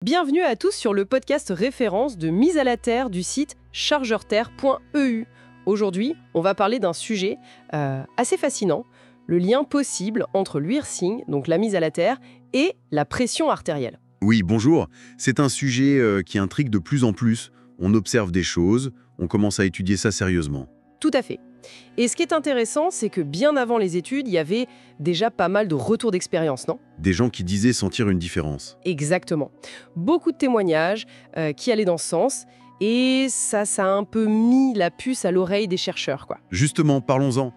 Bienvenue à tous sur le podcast référence de mise à la terre du site chargeurterre.eu. Aujourd'hui, on va parler d'un sujet assez fascinant, le lien possible entre l'uersing, donc la mise à la terre, et la pression artérielle. Oui, bonjour. C'est un sujet qui intrigue de plus en plus. On observe des choses, on commence à étudier ça sérieusement. Tout à fait. Et ce qui est intéressant, c'est que bien avant les études, il y avait déjà pas mal de retours d'expérience, non ? Des gens qui disaient sentir une différence. Exactement. Beaucoup de témoignages qui allaient dans ce sens, et ça a un peu mis la puce à l'oreille des chercheurs, quoi. Justement, parlons-en.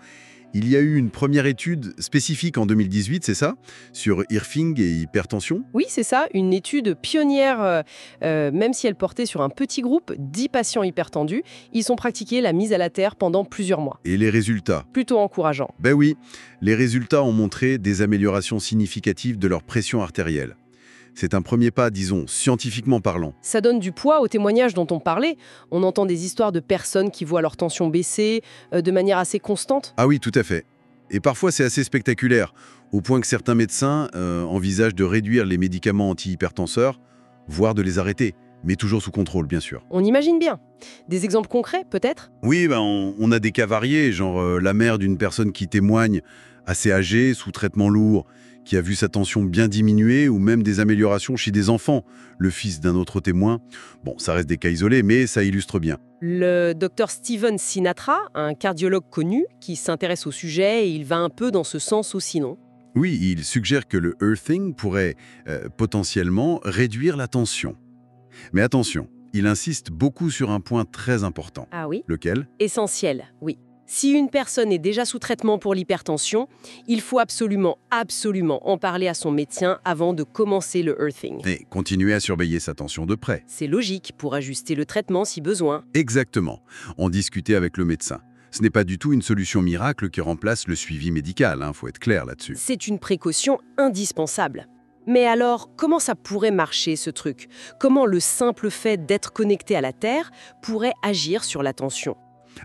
Il y a eu une première étude spécifique en 2018, c'est ça? Sur earfing et hypertension? Oui, c'est ça, une étude pionnière, même si elle portait sur un petit groupe, 10 patients hypertendus, ils ont pratiqué la mise à la terre pendant plusieurs mois. Et les résultats? Plutôt encourageant. Ben oui, les résultats ont montré des améliorations significatives de leur pression artérielle. C'est un premier pas, disons, scientifiquement parlant. Ça donne du poids aux témoignages dont on parlait. On entend des histoires de personnes qui voient leur tension baisser de manière assez constante. Ah oui, tout à fait. Et parfois, c'est assez spectaculaire, au point que certains médecins envisagent de réduire les médicaments antihypertenseurs, voire de les arrêter, mais toujours sous contrôle, bien sûr. On imagine bien. Des exemples concrets, peut-être ? Oui, on a des cas variés, genre la mère d'une personne qui témoigne, assez âgée, sous traitement lourd, qui a vu sa tension bien diminuer, ou même des améliorations chez des enfants, le fils d'un autre témoin. Bon, ça reste des cas isolés, mais ça illustre bien. Le docteur Steven Sinatra, un cardiologue connu qui s'intéresse au sujet, et il va un peu dans ce sens aussi, non ? Oui, il suggère que le earthing pourrait potentiellement réduire la tension. Mais attention, il insiste beaucoup sur un point très important. Ah oui ? Lequel? Essentiel, oui. Si une personne est déjà sous traitement pour l'hypertension, il faut absolument en parler à son médecin avant de commencer le earthing. Et continuer à surveiller sa tension de près. C'est logique pour ajuster le traitement si besoin. Exactement. En discuter avec le médecin. Ce n'est pas du tout une solution miracle qui remplace le suivi médical, faut être clair là-dessus. C'est une précaution indispensable. Mais alors, comment ça pourrait marcher ce truc ? Comment le simple fait d'être connecté à la Terre pourrait agir sur la tension ?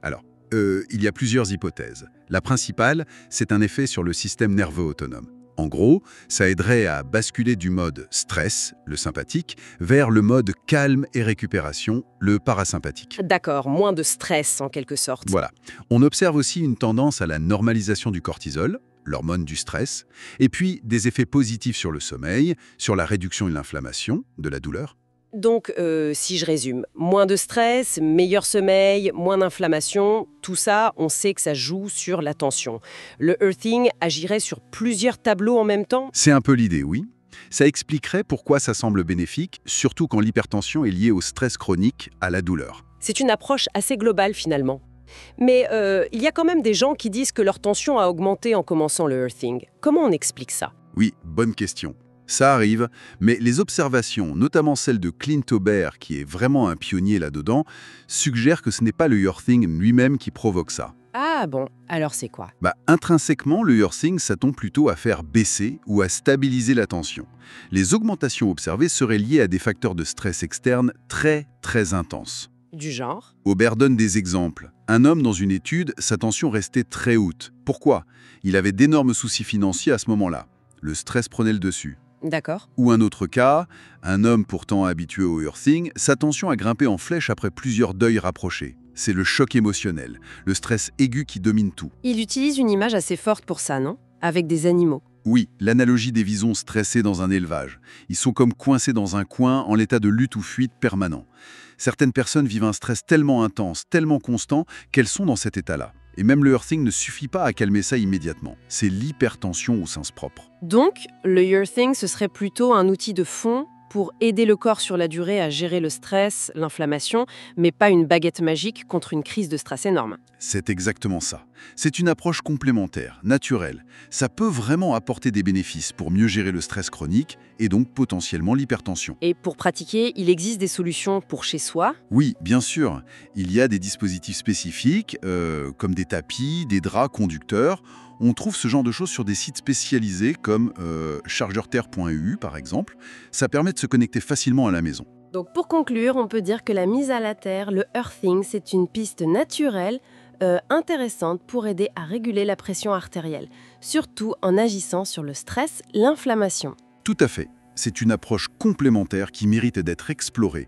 Alors, il y a plusieurs hypothèses. La principale, c'est un effet sur le système nerveux autonome. En gros, ça aiderait à basculer du mode stress, le sympathique, vers le mode calme et récupération, le parasympathique. D'accord, moins de stress en quelque sorte. Voilà. On observe aussi une tendance à la normalisation du cortisol, l'hormone du stress, et puis des effets positifs sur le sommeil, sur la réduction de l'inflammation, de la douleur. Donc, si je résume, moins de stress, meilleur sommeil, moins d'inflammation, tout ça, on sait que ça joue sur la tension. Le earthing agirait sur plusieurs tableaux en même temps ? C'est un peu l'idée, oui. Ça expliquerait pourquoi ça semble bénéfique, surtout quand l'hypertension est liée au stress chronique, à la douleur. C'est une approche assez globale finalement. Mais il y a quand même des gens qui disent que leur tension a augmenté en commençant le earthing. Comment on explique ça ? Oui, bonne question. Ça arrive, mais les observations, notamment celle de Clint Aubert, qui est vraiment un pionnier là-dedans, suggèrent que ce n'est pas le earthing lui-même qui provoque ça. Ah bon, alors c'est quoi ? Intrinsèquement, le earthing s'attend plutôt à faire baisser ou à stabiliser la tension. Les augmentations observées seraient liées à des facteurs de stress externes très, très intenses. Du genre ? Aubert donne des exemples. Un homme dans une étude, sa tension restait très haute. Pourquoi ? Il avait d'énormes soucis financiers à ce moment-là. Le stress prenait le dessus. D'accord. Ou un autre cas, un homme pourtant habitué au earthing, sa tension a grimpé en flèche après plusieurs deuils rapprochés. C'est le choc émotionnel, le stress aigu qui domine tout. Il utilise une image assez forte pour ça, non ? Avec des animaux. Oui, l'analogie des visons stressés dans un élevage. Ils sont comme coincés dans un coin en l'état de lutte ou fuite permanent. Certaines personnes vivent un stress tellement intense, tellement constant, qu'elles sont dans cet état-là. Et même le earthing ne suffit pas à calmer ça immédiatement. C'est l'hypertension au sens propre. Donc, le earthing, ce serait plutôt un outil de fond pour aider le corps sur la durée à gérer le stress, l'inflammation, mais pas une baguette magique contre une crise de stress énorme. C'est exactement ça. C'est une approche complémentaire, naturelle. Ça peut vraiment apporter des bénéfices pour mieux gérer le stress chronique et donc potentiellement l'hypertension. Et pour pratiquer, il existe des solutions pour chez soi ? Oui, bien sûr. Il y a des dispositifs spécifiques, comme des tapis, des draps conducteurs. On trouve ce genre de choses sur des sites spécialisés comme chargeurterre.eu par exemple. Ça permet de se connecter facilement à la maison. Donc pour conclure, on peut dire que la mise à la terre, le earthing, c'est une piste naturelle, intéressante pour aider à réguler la pression artérielle, surtout en agissant sur le stress, l'inflammation. Tout à fait. C'est une approche complémentaire qui mérite d'être explorée.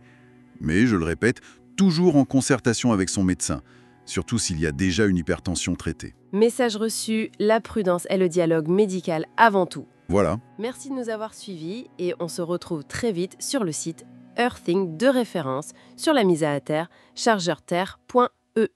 Mais, je le répète, toujours en concertation avec son médecin, surtout s'il y a déjà une hypertension traitée. Message reçu, la prudence et le dialogue médical avant tout. Voilà. Merci de nous avoir suivis et on se retrouve très vite sur le site Earthing de référence sur la mise à terre chargeurterre.eu.